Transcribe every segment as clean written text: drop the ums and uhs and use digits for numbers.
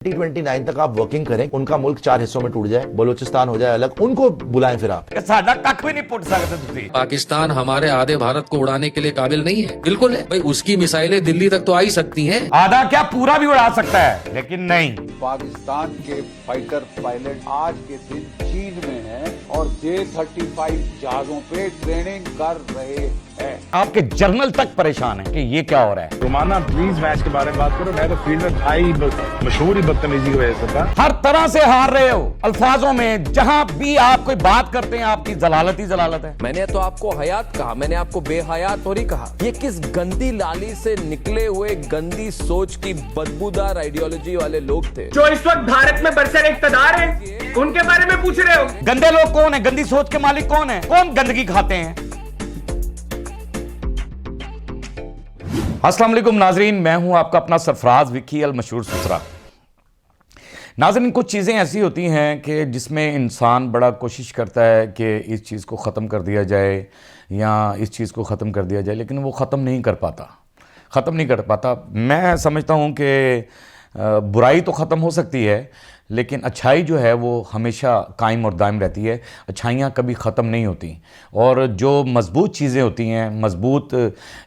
2029 तक आप वर्किंग करें, उनका मुल्क 4 हिस्सों में टूट जाए, बलूचिस्तान हो जाए अलग, उनको बुलाएं फिर आप। साडा कख भी नहीं पुट सकते तुसी। पाकिस्तान हमारे आधे भारत को उड़ाने के लिए काबिल नहीं है। बिल्कुल है भाई, उसकी मिसाइलें दिल्ली तक तो आ ही सकती हैं। आधा क्या पूरा भी उड़ा सकता है, लेकिन नहीं। पाकिस्तान के फाइटर पायलट आज के दिन चीन में हैं और J-35 जहाजों पे ट्रेनिंग कर रहे हैं। आपके जर्नल तक परेशान है कि ये क्या हो रहा है। रोमाना प्लीज मैच के बारे में बात करो। मैं तो फील्ड में था ही मशहूर ही बदतमीजी की वजह से था। हर तरह से हार रहे हो अल्फाजों में, जहां भी आप कोई बात करते हैं आपकी जलालत ही जलालत है। मैंने तो आपको हयात कहा, मैंने आपको बेहयात थोड़ी कहा। ये किस गंदी लाली से निकले हुए गंदी सोच की बदबूदार आइडियोलॉजी वाले लोग थे जो इस वक्त भारत में बरसर इक़्तिदार हैं, उनके बारे में पूछ रहे हो। गंदे लोग कौन है? गंदी सोच के मालिक कौन है? कौन गंदगी खाते हैं? अस्सलाम वालेकुम नाजरीन, मैं हूं आपका अपना सरफराज विकी अल मशहूर सुसरा। नाजरीन, कुछ चीज़ें ऐसी होती हैं कि जिसमें इंसान बड़ा कोशिश करता है कि इस चीज़ को ख़त्म कर दिया जाए या इस चीज़ को ख़त्म कर दिया जाए, लेकिन वो ख़त्म नहीं कर पाता। मैं समझता हूं कि बुराई तो ख़त्म हो सकती है, लेकिन अच्छाई जो है वो हमेशा कायम और दायम रहती है। अच्छाइयाँ कभी ख़त्म नहीं होती, और जो मज़बूत चीज़ें होती हैं, मज़बूत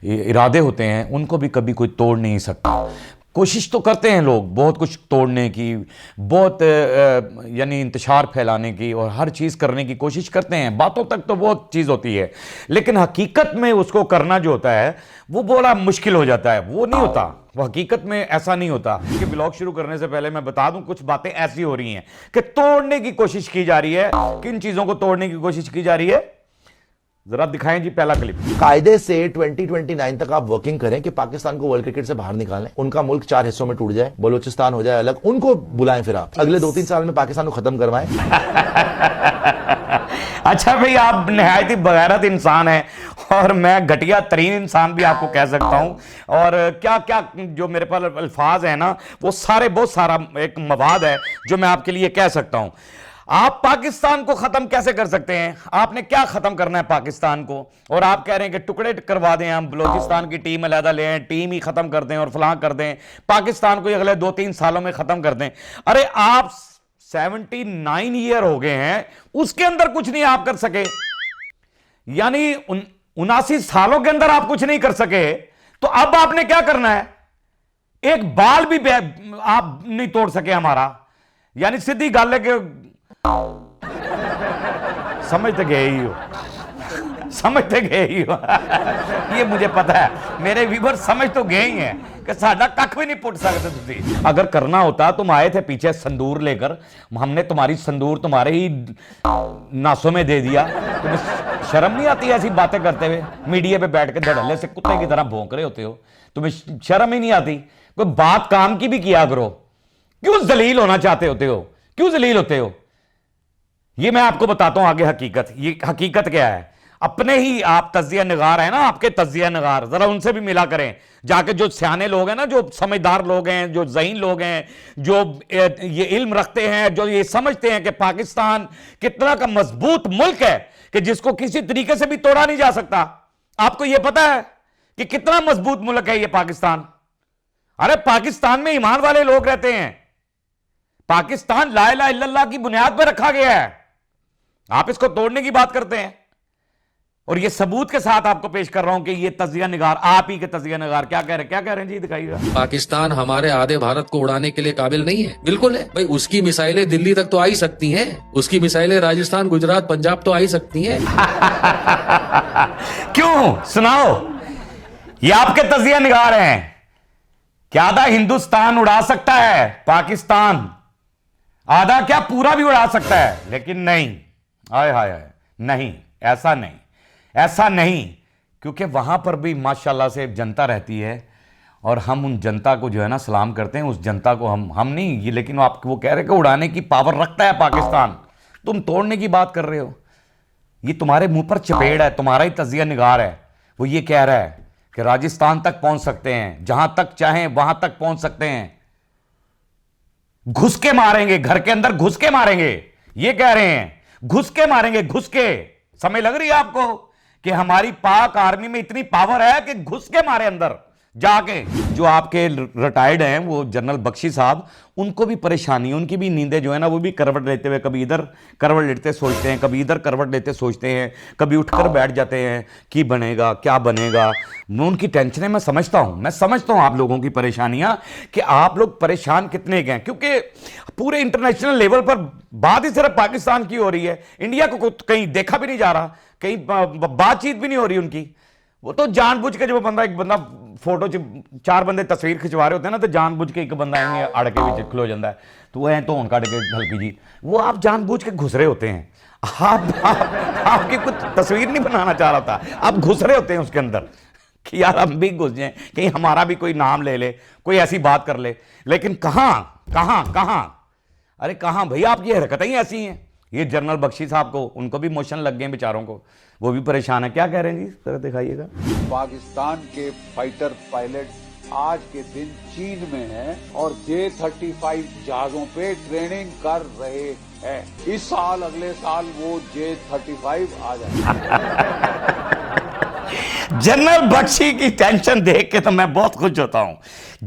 इरादे होते हैं, उनको भी कभी कोई तोड़ नहीं सकता। कोशिश तो करते हैं लोग बहुत कुछ तोड़ने की, बहुत यानी इंतशार फैलाने की, और हर चीज़ करने की कोशिश करते हैं। बातों तक तो बहुत चीज़ होती है, लेकिन हकीकत में उसको करना जो होता है वो बड़ा मुश्किल हो जाता है। वो नहीं होता, वो हकीकत में ऐसा नहीं होता। कि ब्लॉग शुरू करने से पहले मैं बता दूं, कुछ बातें ऐसी हो रही हैं कि तोड़ने की कोशिश की जा रही है। किन चीज़ों को तोड़ने की कोशिश की जा रही है, जरा दिखाएं जी पहला क्लिप। कायदे से 2029 तक आप वर्किंग करें कि पाकिस्तान को वर्ल्ड क्रिकेट से बाहर निकालें, उनका मुल्क 4 हिस्सों में टूट जाए, बलूचिस्तान हो जाए अलग, उनको बुलाएं फिर आप। अगले 2-3 साल में पाकिस्तान को खत्म करवाएं। अच्छा भाई, आप निहायत ही बगैरत इंसान हैं, और मैं घटिया तरीन इंसान भी आपको कह सकता हूं। और क्या क्या जो मेरे पास अल्फाज है ना, वो सारे बहुत सारा एक मवाद है जो मैं आपके लिए कह सकता हूं। आप पाकिस्तान को खत्म कैसे कर सकते हैं? आपने क्या खत्म करना है पाकिस्तान को? और आप कह रहे हैं कि टुकड़े करवा दें, हम बलूचिस्तान की टीम अलहदा ले आए, टीम ही खत्म कर दें और फलां कर दें, पाकिस्तान को अगले 2-3 सालों में खत्म कर दें। अरे आप 79 ईयर हो गए हैं, उसके अंदर कुछ नहीं आप कर सके, यानी 79 सालों के अंदर आप कुछ नहीं कर सके, तो अब आपने क्या करना है? एक बाल भी आप नहीं तोड़ सके हमारा, यानी सीधी गल है कि समझते गए ही हो। ये मुझे पता है, मेरे व्यूअर समझ तो गए ही हैं कि साडा कख भी नहीं पुट सकते तुसी। अगर करना होता, तुम आए थे पीछे संदूर लेकर, हमने तुम्हारी संदूर तुम्हारे ही नासों में दे दिया। तुम्हें शर्म नहीं आती ऐसी बातें करते हुए? मीडिया पे बैठ के धड़ल्ले से कुत्ते की तरह भौंक रहे होते हो, तुम्हें शर्म ही नहीं आती? कोई बात काम की भी किया करो। क्यों जलील होना चाहते होते हो? क्यों जलील होते हो? ये मैं आपको बताता हूं आगे हकीकत। ये हकीकत क्या है? अपने ही आप तजिया निगार है ना, आपके तजिया निगार, जरा उनसे भी मिला करें जाके। जो सियाने लोग हैं ना, जो समझदार लोग हैं, जो ज़हीन लोग हैं, जो ये इल्म रखते हैं, जो ये समझते हैं कि पाकिस्तान कितना का मजबूत मुल्क है कि जिसको किसी तरीके से भी तोड़ा नहीं जा सकता। आपको यह पता है कि कितना मजबूत मुल्क है ये पाकिस्तान? अरे पाकिस्तान में ईमान वाले लोग रहते हैं। पाकिस्तान ला इलाहा इल्लल्लाह की बुनियाद पर रखा गया है। आप इसको तोड़ने की बात करते हैं, और ये सबूत के साथ आपको पेश कर रहा हूं कि ये तजिया निगार, आप ही के तजिया निगार क्या कह रहे हैं जी, दिखाइएगा। पाकिस्तान हमारे आधे भारत को उड़ाने के लिए काबिल नहीं है। बिल्कुल है भाई, उसकी मिसाइलें दिल्ली तक तो आ ही सकती हैं। उसकी मिसाइलें राजस्थान, गुजरात, पंजाब तो आ ही सकती हैं। क्यों? सुनाओ। ये आपके तजिया निगार हैं। क्या आधा हिंदुस्तान उड़ा सकता है पाकिस्तान? आधा क्या पूरा भी उड़ा सकता है, लेकिन नहीं। हाय हाय हाय, नहीं, ऐसा नहीं, क्योंकि वहां पर भी माशाल्लाह से जनता रहती है, और हम उन जनता को जो है ना सलाम करते हैं। उस जनता को हम नहीं, ये लेकिन आप वो कह रहे हैं कि उड़ाने की पावर रखता है पाकिस्तान, तुम तोड़ने की बात कर रहे हो। ये तुम्हारे मुंह पर चपेड़ है, तुम्हारा ही तजिया निगार है। वो ये कह रहा है कि राजस्थान तक पहुंच सकते हैं, जहां तक चाहें वहां तक पहुंच सकते हैं, घुस के मारेंगे, घर के अंदर घुस के मारेंगे। ये कह रहे हैं घुस के मारेंगे, घुस के। समझ लग रही है आपको कि हमारी पाक आर्मी में इतनी पावर है कि घुस के मारे अंदर? जाके जो आपके रिटायर्ड हैं वो जनरल बख्शी साहब, उनको भी परेशानी है, उनकी भी नींदें जो है ना वो भी करवट लेते हुए कभी इधर करवट लेते सोचते हैं, कभी इधर करवट लेते सोचते हैं, कभी उठकर बैठ जाते हैं कि बनेगा क्या बनेगा। मैं उनकी टेंशनें मैं समझता हूं आप लोगों की परेशानियां कि आप लोग परेशान कितने गए, क्योंकि पूरे इंटरनेशनल लेवल पर बात ही सिर्फ पाकिस्तान की हो रही है, इंडिया को कहीं देखा भी नहीं जा रहा, कहीं बातचीत भी नहीं हो रही उनकी। वो तो जानबूझ के जब एक बंदा फोटो चार बंदे तस्वीर खिंचवा रहे होते हैं ना, तो जानबूझ के एक बंदा अड़ के भी खलो जाता है, तो वह तो उनका अड़ के हल्की जी, वो आप जानबूझ के घुस रहे होते हैं। आपकी कुछ तस्वीर नहीं बनाना चाह रहा था, आप घुस रहे होते हैं उसके अंदर कि यार हम भी घुस जाएं, कहीं हमारा भी कोई नाम ले ले, कोई ऐसी बात कर ले। लेकिन कहां अरे कहां भैया, आपकी हरकतें ही ऐसी हैं। ये जनरल बख्शी साहब को, उनको भी मोशन लग गए बेचारों को, वो भी परेशान है। क्या कह रहे हैं जी, जरा दिखाइएगा। पाकिस्तान के फाइटर पायलट आज के दिन चीन में हैं और J-35 जहाजों पे ट्रेनिंग कर रहे हैं। इस साल अगले साल वो J-35 आ जाए। जनरल बख्शी की टेंशन देख के तो मैं बहुत खुश होता हूं।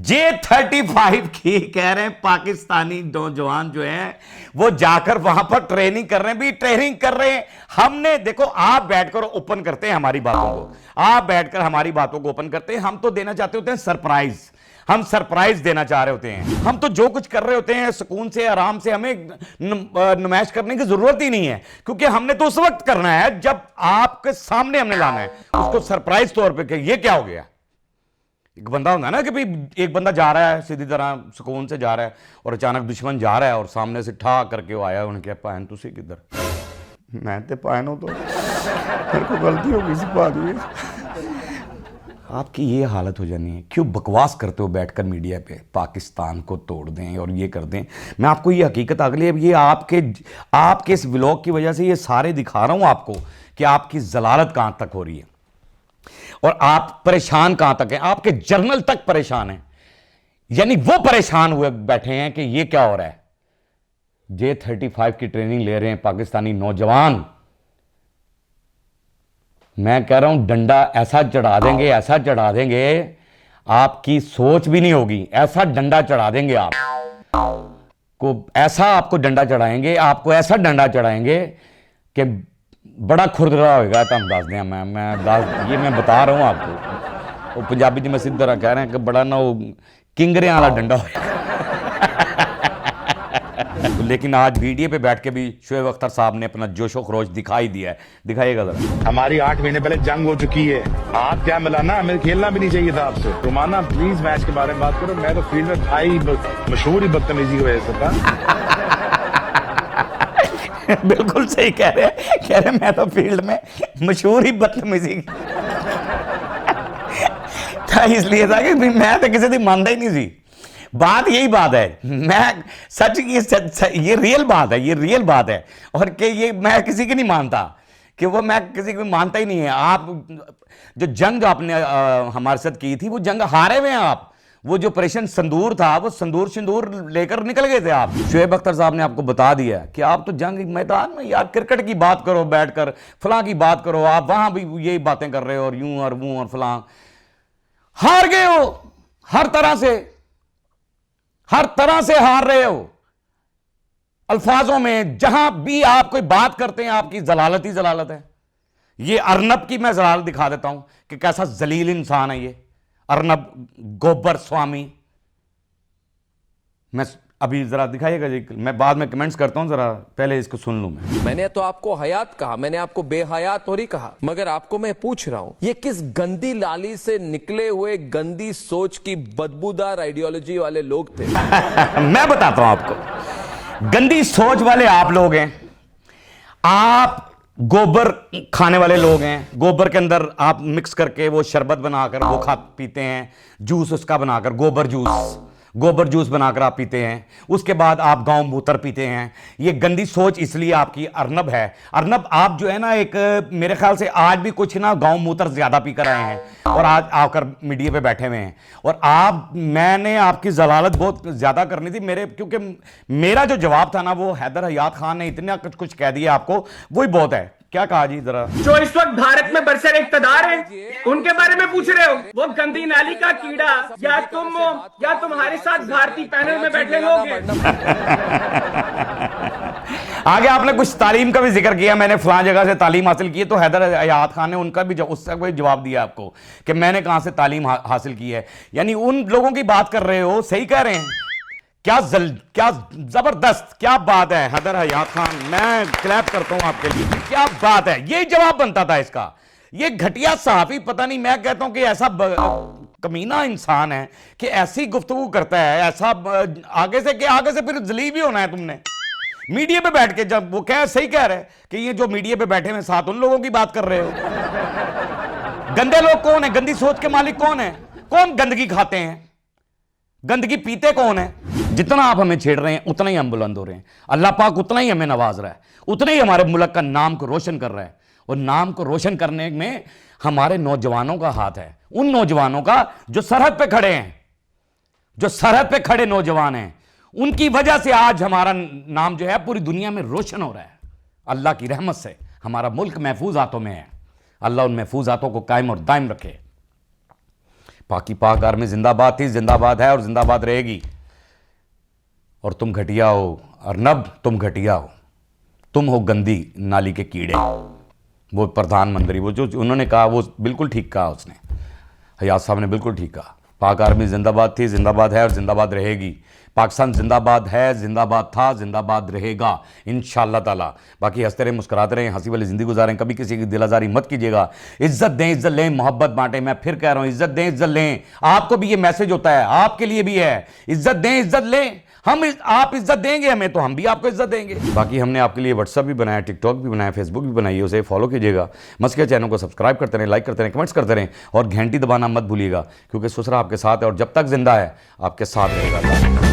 J-35 की कह रहे हैं पाकिस्तानी नौजवान जो हैं वो जाकर वहां पर ट्रेनिंग कर रहे हैं, भी ट्रेनिंग कर रहे हैं। हमने देखो, आप बैठकर ओपन करते हैं हमारी बातों को, आप बैठकर हमारी बातों को ओपन करते हैं। हम तो देना चाहते होते हैं सरप्राइज, हम सरप्राइज देना चाह रहे होते हैं। हम तो जो कुछ कर रहे होते हैं सुकून से, आराम से, हमें नुमाइश करने की जरूरत ही नहीं है, क्योंकि हमने तो उस वक्त करना है जब आपके सामने हमने लाना है उसको सरप्राइज तौर पे कि ये क्या हो गया। एक बंदा होता है ना कि भाई एक बंदा जा रहा है सीधी तरह सुकून से जा रहा है और अचानक दुश्मन जा रहा है और सामने से ठा करके वो आया, उन्होंने कहा पायन तुसी किधर, मैं तो पायन हो, तो मेरे को गलती हो गई सिपा दी। आपकी ये हालत हो जानी है, क्यों बकवास करते हो बैठकर मीडिया पे, पाकिस्तान को तोड़ दें और ये कर दें। मैं आपको ये हकीकत अगले, ये आपके इस व्लॉग की वजह से ये सारे दिखा रहा हूं आपको कि आपकी जलालत कहां तक हो रही है और आप परेशान कहां तक हैं। आपके जर्नल तक परेशान हैं, यानी वो परेशान हुए बैठे हैं कि ये क्या हो रहा है। J-35 की ट्रेनिंग ले रहे हैं पाकिस्तानी नौजवान। मैं कह रहा हूं डंडा ऐसा चढ़ा देंगे, ऐसा चढ़ा देंगे, आपकी सोच भी नहीं होगी, ऐसा डंडा चढ़ा देंगे आपको, ऐसा आपको डंडा चढ़ाएंगे, आपको ऐसा डंडा चढ़ाएंगे कि बड़ा खुरदरा होगा। तो हम दस दें, मैं बता रहा हूं आपको, वो पंजाबी जी में सीधी तरह कह रहे हैं कि बड़ा ना वो किंगरे वाला डंडा होगा। लेकिन आज वीडियो पे बैठ के भी शोएब अख्तर साहब ने अपना जोशो खरोश दिखाई दिया है, दिखाइएगा जरा। हमारी 8 महीने पहले जंग हो चुकी है, आप क्या मिलाना, हमें खेलना भी नहीं चाहिए था आपसे। रुमाना प्लीज मैच के बारे में बात करो। मैं तो फील्ड में था ही मशहूर ही बदतमीजी की वजह से था। बिल्कुल सही कह रहे मैं तो फील्ड में मशहूर ही बदतमीजी था, इसलिए था कि मैं तो किसी दिन मानता ही नहीं थी। बात यही बात है, मैं सच ये रियल बात है, ये रियल बात है। और कि ये मैं किसी की नहीं मानता, कि वो मैं किसी को मानता ही नहीं है। आप जो जंग आपने हमारे साथ की थी वो जंग हारे हुए हैं आप। वो जो ऑपरेशन संदूर था, वो संदूर लेकर निकल गए थे आप। शोएब अख्तर साहब ने आपको बता दिया कि आप तो जंग मैदान में यार क्रिकेट की बात करो, बैठकर फलां की बात करो, आप वहां भी यही बातें कर रहे हो और यूं और वो और फलां। हार गए हो, हर तरह से हार रहे हो। अल्फाजों में जहां भी आप कोई बात करते हैं आपकी जलालत ही जलालत है। ये अर्नब की मैं जलालत दिखा देता हूं कि कैसा जलील इंसान है ये अर्नब गोबर स्वामी। मैं अभी जरा दिखाइएगा जी, मैं बाद में कमेंट्स करता हूं, जरा पहले इसको सुन लूं। मैंने तो आपको हयात कहा, मैंने आपको बेहयात थोड़ी कहा, मगर आपको मैं पूछ रहा हूं ये किस गंदी लाली से निकले हुए गंदी सोच की बदबूदार आइडियोलॉजी वाले लोग थे। मैं बताता हूं आपको, गंदी सोच वाले आप लोग हैं। आप गोबर खाने वाले लोग हैं। गोबर के अंदर आप मिक्स करके वो शरबत बनाकर वो पीते हैं, जूस उसका बनाकर गोबर जूस बनाकर आप पीते हैं। उसके बाद आप गांव मूत्र पीते हैं। ये गंदी सोच इसलिए आपकी अर्नब है। अर्नब आप जो है ना, एक मेरे ख्याल से आज भी कुछ ना गांव मूत्र ज्यादा पीकर आए हैं और आज आकर मीडिया पे बैठे हुए हैं। और मैंने आपकी जलालत बहुत ज्यादा करनी थी क्योंकि मेरा जो जवाब था ना, वो हैदर हयात खान ने इतना कुछ कह दिया आपको, वही बहुत है क्या कहा जी जरा? जो इस वक्त भारत में बरसर इक़्तिदार हैं, उनके बारे में पूछ रहे हो? वो गंदी नाली का कीड़ा, या तुम्हारे साथ भारतीय पैनल में बैठे लोग आगे आपने कुछ तालीम का भी जिक्र किया, मैंने फलां जगह से तालीम हासिल की है, तो हैदर हयात खान ने उनका भी उसका कोई जवाब दिया आपको कि मैंने कहां से तालीम हासिल की है। यानी उन लोगों की बात कर रहे हो, सही कह रहे हैं। क्या जबरदस्त, क्या बात है हैदर हयात खान, मैं क्लैप करता हूं आपके लिए, क्या बात है। यही जवाब बनता था इसका। ये घटिया सहाफी, पता नहीं, मैं कहता हूं कि ऐसा कमीना इंसान है कि ऐसी गुफ्तगू करता है, ऐसा आगे से फिर जलील भी होना है तुमने मीडिया पे बैठ के। जब वो सही कह रहे हैं कि ये जो मीडिया पे बैठे हुए साथ, उन लोगों की बात कर रहे हो। गंदे लोग कौन है? गंदी सोच के मालिक कौन है? कौन गंदगी खाते हैं, गंदगी पीते कौन है? जितना आप हमें छेड़ रहे हैं उतना ही हम बुलंद हो रहे हैं। अल्लाह पाक उतना ही हमें नवाज रहा है, उतना ही हमारे मुल्क का नाम को रोशन कर रहा है। और नाम को रोशन करने में हमारे नौजवानों का हाथ है, उन नौजवानों का जो सरहद पे खड़े हैं, जो सरहद पे खड़े नौजवान हैं, उनकी वजह से आज हमारा नाम जो है पूरी दुनिया में रोशन हो रहा है। अल्लाह की रहमत से हमारा मुल्क महफूज हाथों में है। अल्लाह उन महफूज हाथों को कायम और दायम रखे। पाकी पाक आर्मी जिंदाबाद थी, जिंदाबाद है और जिंदाबाद रहेगी। और तुम घटिया हो अर्नब, तुम घटिया हो, तुम हो गंदी नाली के कीड़े। वो प्रधानमंत्री, वो जो उन्होंने कहा वो बिल्कुल ठीक कहा, उसने हयात साहब ने बिल्कुल ठीक कहा। पाक आर्मी जिंदाबाद थी, जिंदाबाद है और जिंदाबाद रहेगी। पाकिस्तान जिंदाबाद है, जिंदाबाद था, जिंदाबाद रहेगा इंशाअल्लाह ताला। बाकी हंसते रहें, मुस्कुराते रहें, हंसी वाली जिंदगी गुजारें, कभी किसी की दिल आजारी मत कीजिएगा। इज्जत दें, इज्जत लें, मोहब्बत बांटें। मैं फिर कह रहा हूं, इज्जत दें, इज्जत लें। आपको भी ये मैसेज होता है, आपके लिए भी है। इज्जत दें, इज्जत लें। आप इज्जत देंगे हमें तो हम भी आपको इज्जत देंगे। बाकी हमने आपके लिए व्हाट्सएप भी बनाया, टिकटॉक भी बनाया, फेसबुक भी बनाई है, उसे फॉलो कीजिएगा। मस्के चैनल को सब्सक्राइब करते रहें, लाइक करते रहें, कमेंट्स करते रहें और घंटी दबाना मत भूलिएगा, क्योंकि ससुरा आपके साथ है और जब तक जिंदा है आपके साथ रहेगा।